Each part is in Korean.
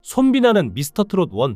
손비나는 미스터트롯 1,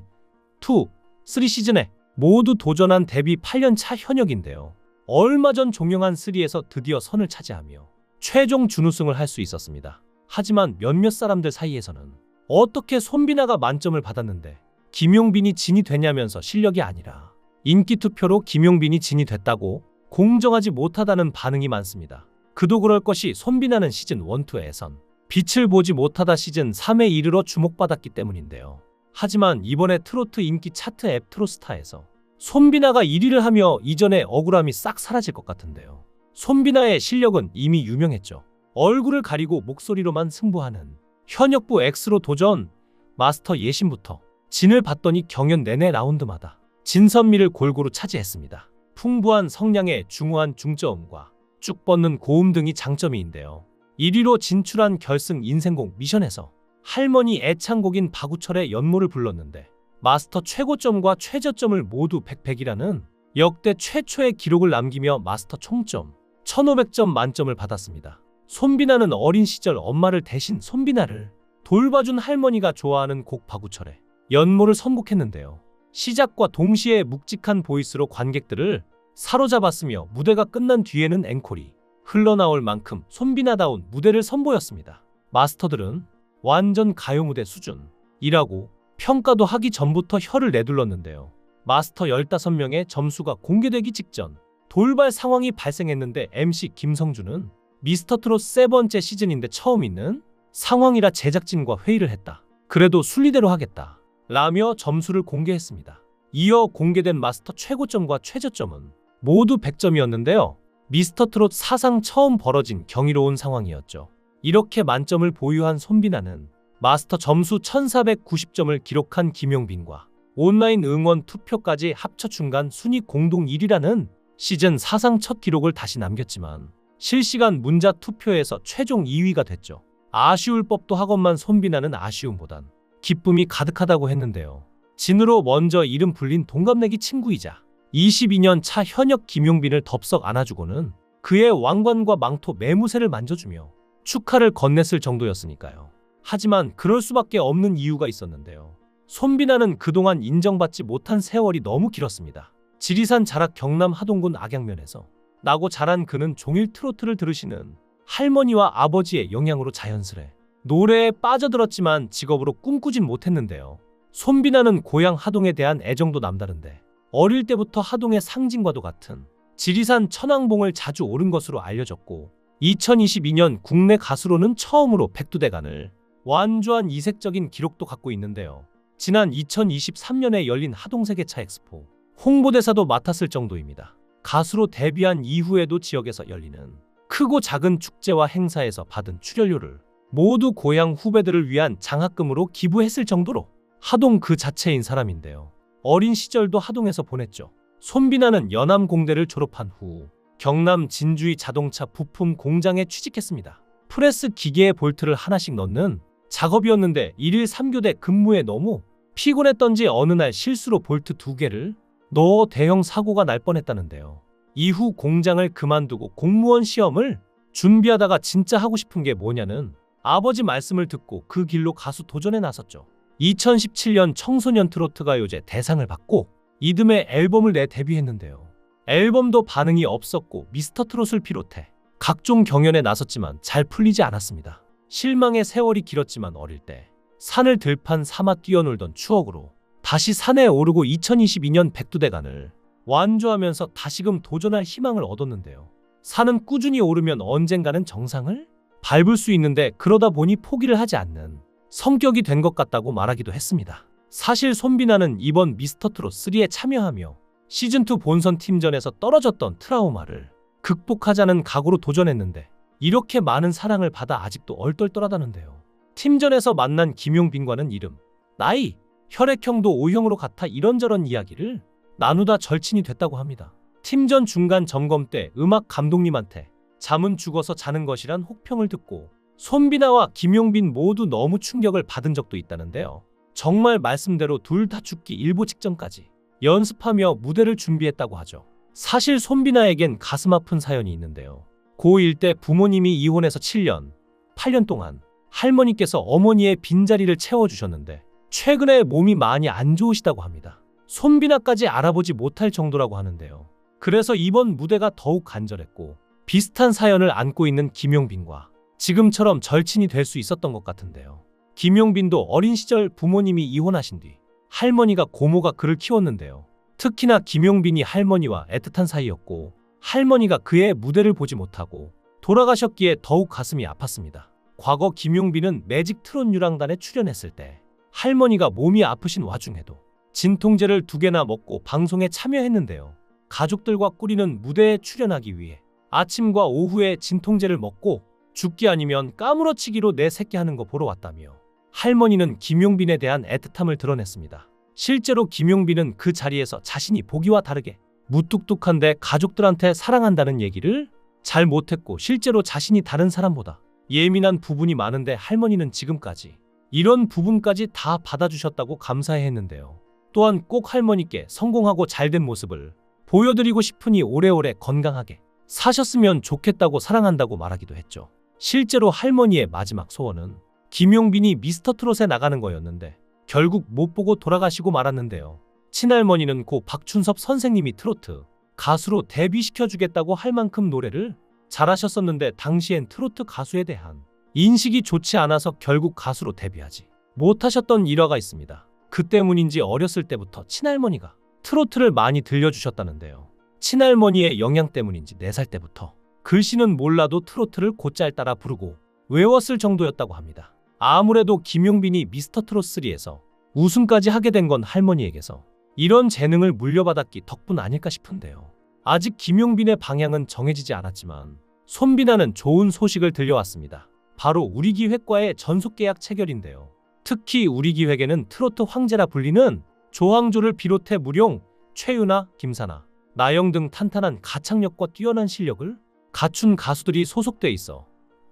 2, 3 시즌에 모두 도전한 데뷔 8년차 현역인데요. 얼마 전 종영한 3에서 드디어 선을 차지하며 최종 준우승을 할 수 있었습니다. 하지만 몇몇 사람들 사이에서는 어떻게 손비나가 만점을 받았는데 김용빈이 진이 되냐면서 실력이 아니라 인기 투표로 김용빈이 진이 됐다고 공정하지 못하다는 반응이 많습니다. 그도 그럴 것이 손비나는 시즌 1, 2에선 빛을 보지 못하다 시즌 3에 이르러 주목받았기 때문인데요. 하지만 이번에 트로트 인기 차트 앱 트로스타에서 손비나가 1위를 하며 이전의 억울함이 싹 사라질 것 같은데요. 손비나의 실력은 이미 유명했죠. 얼굴을 가리고 목소리로만 승부하는 현역부 X로 도전, 마스터 예신부터 진을 봤더니 경연 내내 라운드마다 진선미를 골고루 차지했습니다. 풍부한 성량의 중후한 중저음과 쭉 뻗는 고음 등이 장점이인데요. 1위로 진출한 결승 인생곡 미션에서 할머니 애창곡인 박우철의 연모를 불렀는데 마스터 최고점과 최저점을 모두 100이라는 역대 최초의 기록을 남기며 마스터 총점 1500점 만점을 받았습니다. 손비나는 어린 시절 엄마를 대신 손비나를 돌봐준 할머니가 좋아하는 곡 박우철의 연모를 선곡했는데요. 시작과 동시에 묵직한 보이스로 관객들을 사로잡았으며 무대가 끝난 뒤에는 앵콜이 흘러나올 만큼 손비나다운 무대를 선보였습니다. 마스터들은 완전 가요 무대 수준이라고 평가도 하기 전부터 혀를 내둘렀는데요. 마스터 15명의 점수가 공개되기 직전 돌발 상황이 발생했는데 MC 김성주는 미스터트롯 3번째 시즌인데 처음 있는 상황이라 제작진과 회의를 했다. 그래도 순리대로 하겠다 라며 점수를 공개했습니다. 이어 공개된 마스터 최고점과 최저점은 모두 100점이었는데요. 미스터트롯 사상 처음 벌어진 경이로운 상황이었죠. 이렇게 만점을 보유한 손비나는 마스터 점수 1490점을 기록한 김용빈과 온라인 응원 투표까지 합쳐 중간 순위 공동 1위라는 시즌 사상 첫 기록을 다시 남겼지만 실시간 문자 투표에서 최종 2위가 됐죠. 아쉬울 법도 하건만 손비나는 아쉬움보단 기쁨이 가득하다고 했는데요. 진으로 먼저 이름 불린 동갑내기 친구이자 22년 차 현역 김용빈을 덥석 안아주고는 그의 왕관과 망토 매무새를 만져주며 축하를 건넸을 정도였으니까요. 하지만 그럴 수밖에 없는 이유가 있었는데요. 손비나는 그동안 인정받지 못한 세월이 너무 길었습니다. 지리산 자락 경남 하동군 악양면에서 나고 자란 그는 종일 트로트를 들으시는 할머니와 아버지의 영향으로 자연스레 노래에 빠져들었지만 직업으로 꿈꾸진 못했는데요. 손비나는 고향 하동에 대한 애정도 남다른데 어릴 때부터 하동의 상징과도 같은 지리산 천왕봉을 자주 오른 것으로 알려졌고 2022년 국내 가수로는 처음으로 백두대간을 완주한 이색적인 기록도 갖고 있는데요. 지난 2023년에 열린 하동세계차 엑스포 홍보대사도 맡았을 정도입니다. 가수로 데뷔한 이후에도 지역에서 열리는 크고 작은 축제와 행사에서 받은 출연료를 모두 고향 후배들을 위한 장학금으로 기부했을 정도로 하동 그 자체인 사람인데요. 어린 시절도 하동에서 보냈죠. 손비나는 연암공대를 졸업한 후 경남 진주의 자동차 부품 공장에 취직했습니다. 프레스 기계에 볼트를 하나씩 넣는 작업이었는데 1일 3교대 근무에 너무 피곤했던지 어느 날 실수로 볼트 2개를 넣어 대형 사고가 날 뻔했다는데요. 이후 공장을 그만두고 공무원 시험을 준비하다가 진짜 하고 싶은 게 뭐냐는 아버지 말씀을 듣고 그 길로 가수 도전에 나섰죠. 2017년 청소년 트로트 가요제 대상을 받고 이듬해 앨범을 내 데뷔했는데요. 앨범도 반응이 없었고 미스터트롯을 비롯해 각종 경연에 나섰지만 잘 풀리지 않았습니다. 실망의 세월이 길었지만 어릴 때 산을 들판 삼아 뛰어놀던 추억으로 다시 산에 오르고 2022년 백두대간을 완주하면서 다시금 도전할 희망을 얻었는데요. 산은 꾸준히 오르면 언젠가는 정상을 밟을 수 있는데 그러다 보니 포기를 하지 않는 성격이 된 것 같다고 말하기도 했습니다. 사실 손비나는 이번 미스터트롯 3에 참여하며 시즌2 본선 팀전에서 떨어졌던 트라우마를 극복하자는 각오로 도전했는데 이렇게 많은 사랑을 받아 아직도 얼떨떨하다는데요. 팀전에서 만난 김용빈과는 이름, 나이, 혈액형도 O형으로 같아 이런저런 이야기를 나누다 절친이 됐다고 합니다. 팀전 중간 점검 때 음악 감독님한테 잠은 죽어서 자는 것이란 혹평을 듣고 손비나와 김용빈 모두 너무 충격을 받은 적도 있다는데요. 정말 말씀대로 둘 다 죽기 일보 직전까지 연습하며 무대를 준비했다고 하죠. 사실 손비나에겐 가슴 아픈 사연이 있는데요. 고1 때 부모님이 이혼해서 8년 동안 할머니께서 어머니의 빈자리를 채워주셨는데 최근에 몸이 많이 안 좋으시다고 합니다. 손비나까지 알아보지 못할 정도라고 하는데요. 그래서 이번 무대가 더욱 간절했고 비슷한 사연을 안고 있는 김용빈과 지금처럼 절친이 될 수 있었던 것 같은데요. 김용빈도 어린 시절 부모님이 이혼하신 뒤 할머니가 고모가 그를 키웠는데요. 특히나 김용빈이 할머니와 애틋한 사이였고 할머니가 그의 무대를 보지 못하고 돌아가셨기에 더욱 가슴이 아팠습니다. 과거 김용빈은 매직 트롯 유랑단에 출연했을 때 할머니가 몸이 아프신 와중에도 진통제를 2개나 먹고 방송에 참여했는데요. 가족들과 꾸리는 무대에 출연하기 위해 아침과 오후에 진통제를 먹고 죽기 아니면 까무러치기로 내 새끼 하는 거 보러 왔다며 할머니는 김용빈에 대한 애틋함을 드러냈습니다. 실제로 김용빈은 그 자리에서 자신이 보기와 다르게 무뚝뚝한데 가족들한테 사랑한다는 얘기를 잘 못했고 실제로 자신이 다른 사람보다 예민한 부분이 많은데 할머니는 지금까지 이런 부분까지 다 받아주셨다고 감사해했는데요. 또한 꼭 할머니께 성공하고 잘된 모습을 보여드리고 싶으니 오래오래 건강하게 사셨으면 좋겠다고 사랑한다고 말하기도 했죠. 실제로 할머니의 마지막 소원은 김용빈이 미스터트롯에 나가는 거였는데 결국 못 보고 돌아가시고 말았는데요. 친할머니는 고 박춘섭 선생님이 트로트 가수로 데뷔시켜주겠다고 할 만큼 노래를 잘하셨었는데 당시엔 트로트 가수에 대한 인식이 좋지 않아서 결국 가수로 데뷔하지 못하셨던 일화가 있습니다. 그 때문인지 어렸을 때부터 친할머니가 트로트를 많이 들려주셨다는데요. 친할머니의 영향 때문인지 4살 때부터 글씨는 몰라도 트로트를 곧잘 따라 부르고 외웠을 정도였다고 합니다. 아무래도 김용빈이 미스터트롯3에서 우승까지 하게 된 건 할머니에게서 이런 재능을 물려받았기 덕분 아닐까 싶은데요. 아직 김용빈의 방향은 정해지지 않았지만 손비나는 좋은 소식을 들려왔습니다. 바로 우리기획과의 전속계약 체결인데요. 특히 우리기획에는 트로트 황제라 불리는 조항조를 비롯해 무룡, 최유나, 김사나, 나영 등 탄탄한 가창력과 뛰어난 실력을 갖춘 가수들이 소속돼 있어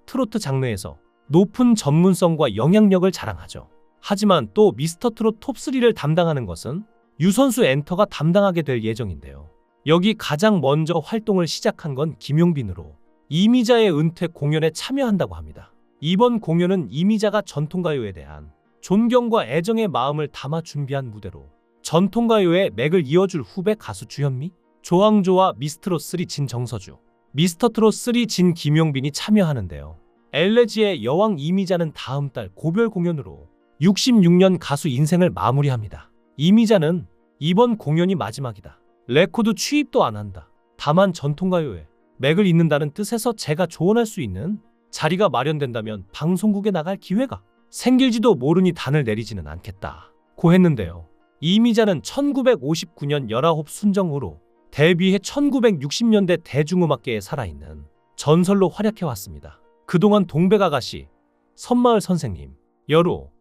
트로트 장르에서 높은 전문성과 영향력을 자랑하죠. 하지만 또 미스터트롯 톱3를 담당하는 것은 유선수 엔터가 담당하게 될 예정인데요. 여기 가장 먼저 활동을 시작한 건 김용빈으로 이미자의 은퇴 공연에 참여한다고 합니다. 이번 공연은 이미자가 전통가요에 대한 존경과 애정의 마음을 담아 준비한 무대로 전통가요의 맥을 이어줄 후배 가수 주현미, 조항조와 미스트롯3 진정서주, 미스터트롯3 진 김용빈이 참여하는데요. 엘레지의 여왕 이미자는 다음 달 고별 공연으로 66년 가수 인생을 마무리합니다. 이미자는 이번 공연이 마지막이다. 레코드 취입도 안 한다. 다만 전통가요에 맥을 잇는다는 뜻에서 제가 조언할 수 있는 자리가 마련된다면 방송국에 나갈 기회가 생길지도 모르니 단을 내리지는 않겠다고 했는데요. 이미자는 1959년 19 순정으로 데뷔해 1960년대 대중음악계에 살아있는 전설로 활약해왔습니다. 그동안 동백아가씨, 섬마을 선생님, 여로,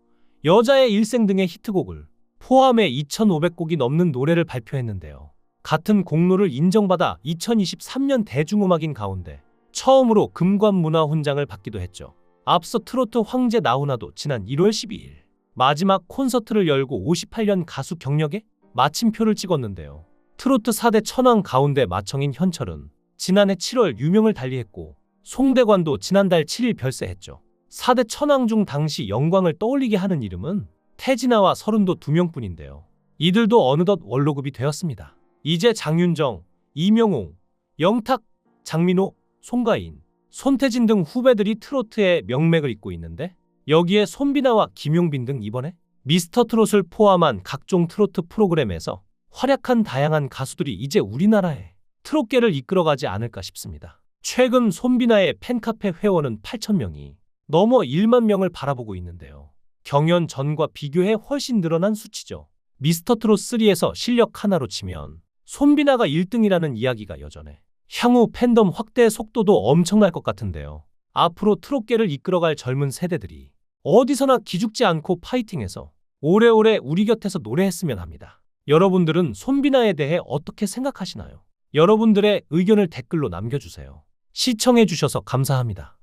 여자의 일생 등의 히트곡을 포함해 2,500곡이 넘는 노래를 발표했는데요. 같은 공로를 인정받아 2023년 대중음악인 가운데 처음으로 금관문화훈장을 받기도 했죠. 앞서 트로트 황제 나훈아도 지난 1월 12일 마지막 콘서트를 열고 58년 가수 경력에 마침표를 찍었는데요. 트로트 4대 천왕 가운데 마청인 현철은 지난해 7월 유명을 달리했고 송대관도 지난달 7일 별세했죠. 4대 천왕 중 당시 영광을 떠올리게 하는 이름은 태진아와 서른도 2명뿐인데요. 이들도 어느덧 원로급이 되었습니다. 이제 장윤정, 이명웅, 영탁, 장민호, 송가인, 손태진 등 후배들이 트로트의 명맥을 잇고 있는데 여기에 손비나와 김용빈 등 이번에 미스터트롯을 포함한 각종 트로트 프로그램에서 활약한 다양한 가수들이 이제 우리나라의 트롯계를 이끌어가지 않을까 싶습니다. 최근 손비나의 팬카페 회원은 8,000명이 넘어 1만 명을 바라보고 있는데요. 경연 전과 비교해 훨씬 늘어난 수치죠. 미스터트롯3에서 실력 하나로 치면 손비나가 1등이라는 이야기가 여전해 향후 팬덤 확대 속도도 엄청날 것 같은데요. 앞으로 트롯계를 이끌어갈 젊은 세대들이 어디서나 기죽지 않고 파이팅해서 오래오래 우리 곁에서 노래했으면 합니다. 여러분들은 손비나에 대해 어떻게 생각하시나요? 여러분들의 의견을 댓글로 남겨주세요. 시청해주셔서 감사합니다.